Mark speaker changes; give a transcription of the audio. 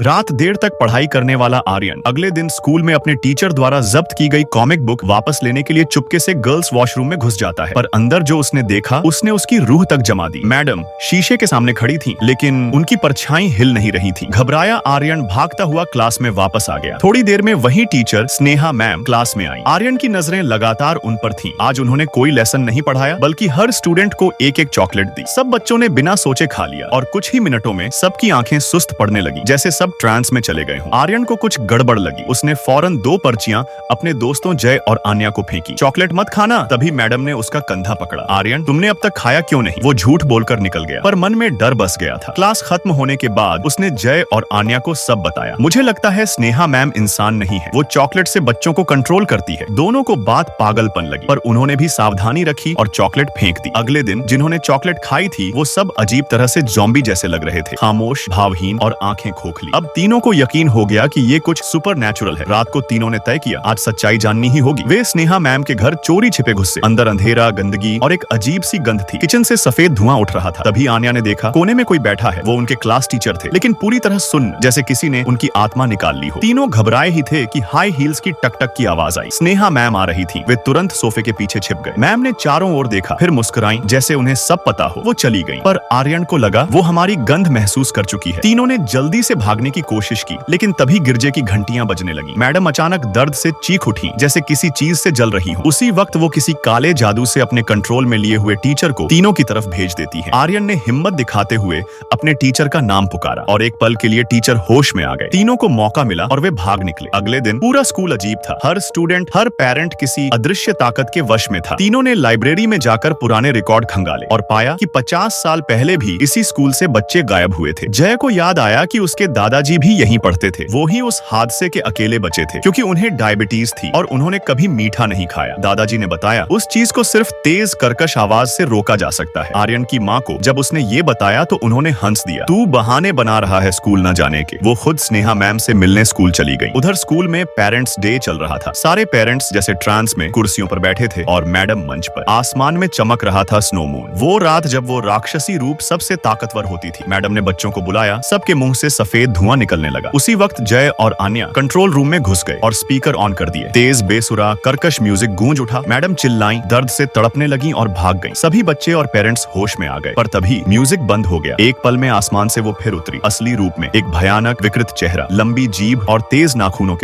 Speaker 1: रात देर तक पढ़ाई करने वाला आर्यन अगले दिन स्कूल में अपने टीचर द्वारा जब्त की गई कॉमिक बुक वापस लेने के लिए चुपके से गर्ल्स वॉशरूम में घुस जाता है। पर अंदर जो उसने देखा उसने उसकी रूह तक जमा दी। मैडम शीशे के सामने खड़ी थी, लेकिन उनकी परछाई हिल नहीं रही थी। घबराया आर्यन भागता हुआ क्लास में वापस आ गया। थोड़ी देर में वही टीचर स्नेहा मैम क्लास में आई। आर्यन की नजरें लगातार उन पर थीं। आज उन्होंने कोई लेसन नहीं पढ़ाया, बल्कि हर स्टूडेंट को एक एक चॉकलेट दी। सब बच्चों ने बिना सोचे खा लिया और कुछ ही मिनटों में सबकी आंखें सुस्त पड़ने लगी, जैसे सब ट्रांस में चले गए हों। आर्यन को कुछ गड़बड़ लगी। उसने फौरन 2 पर्चियां अपने दोस्तों जय और आन्या को फेंकी। चॉकलेट मत खाना। तभी मैडम ने उसका कंधा पकड़ा। आर्यन, तुमने अब तक खाया क्यों नहीं? वो झूठ बोलकर निकल गया, पर मन में डर बस गया था। क्लास खत्म होने के बाद उसने जय और आन्या को सब बताया। मुझे लगता है स्नेहा मैम इंसान नहीं है, वो चॉकलेट से बच्चों को कंट्रोल करती है। दोनों को बात पागलपन लगी, पर उन्होंने भी सावधानी रखी और चॉकलेट फेंक दी। अगले दिन जिन्होंने चॉकलेट खाई थी वो सब अजीब तरह से ज़ॉम्बी जैसे लग रहे थे, खामोश, भावहीन और आंखें खोखली। अब तीनों को यकीन हो गया कि ये कुछ सुपर नेचुरल है। रात को तीनों ने तय किया आज सच्चाई जाननी ही होगी। वे स्नेहा मैम के घर चोरी छिपे घुसे। अंदर अंधेरा, गंदगी और एक अजीब सी गंध थी। किचन से सफेद धुआं उठ रहा था। तभी आन्या ने देखा कोने में कोई बैठा है। वो उनके क्लास टीचर थे, लेकिन पूरी तरह सुन्न, जैसे किसी ने उनकी आत्मा निकाल ली हो। तीनों घबराए ही थे कि हाई हील्स की टक टक की आवाज आई। स्नेहा मैम आ रही थी। वे तुरंत सोफे के पीछे छिप गए। मैम ने चारों ओर देखा, फिर मुस्कुराई जैसे उन्हें सब पता हो। वो चली गई, पर आर्यन को लगा वो हमारी गंध महसूस कर चुकी है। तीनों ने जल्दी से भागने की कोशिश की, लेकिन तभी गिरजे की घंटियां बजने लगी। मैडम अचानक दर्द से चीख उठी, जैसे किसी चीज से जल रही हो। उसी वक्त वो किसी काले जादू से अपने कंट्रोल में लिए हुए टीचर को तीनों की तरफ भेज देती है। आर्यन ने हिम्मत दिखाते हुए अपने टीचर का नाम पुकारा और एक पल के लिए टीचर होश में आ गए। तीनों को मौका मिला और वे भाग निकले। अगले दिन पूरा स्कूल अजीब था। हर स्टूडेंट, हर पेरेंट किसी अदृश्य ताकत के वश में था। तीनों ने लाइब्रेरी में जाकर पुराने रिकॉर्ड खंगाले और पाया कि 50 साल पहले भी इसी स्कूल से बच्चे गायब हुए थे। जय को याद आया कि उसके दादाजी भी यहीं पढ़ते थे। वो ही उस हादसे के अकेले बचे थे, क्योंकि उन्हें डायबिटीज थी और उन्होंने कभी मीठा नहीं खाया। दादाजी ने बताया उस चीज को सिर्फ तेज कर्कश आवाज से रोका जा सकता है। आर्यन की माँ को जब उसने ये बताया तो उन्होंने हंस दिया। तू बहाने बना रहा है स्कूल न जाने के। वो खुद स्नेहा मैम से मिलने स्कूल चली गई। उधर स्कूल में पेरेंट्स डे चल रहा था। सारे पेरेंट्स जैसे ट्रांस में कुर्सियों पर बैठे थे और मैडम मंच पर। आसमान में चमक रहा था स्नो मून। वो रात जब वो राक्षसी रूप सबसे ताकतवर होती थी। मैडम ने बच्चों को बुलाया। सबके मुंह से सफेद धुआं निकलने लगा। उसी वक्त जय और आन्या कंट्रोल रूम में घुस गए और स्पीकर ऑन कर दिए। तेज बेसुरा कर्कश म्यूजिक गूंज उठा। मैडम चिल्लाई, दर्द से तड़पने लगी और भाग गईं। सभी बच्चे और पेरेंट्स होश में आ गए, पर तभी म्यूजिक बंद हो गया। एक पल में आसमान से वो फिर उतरी, असली रूप में, एक भयानक विकृत चेहरा, लंबी जीभ और तेज नाखूनों के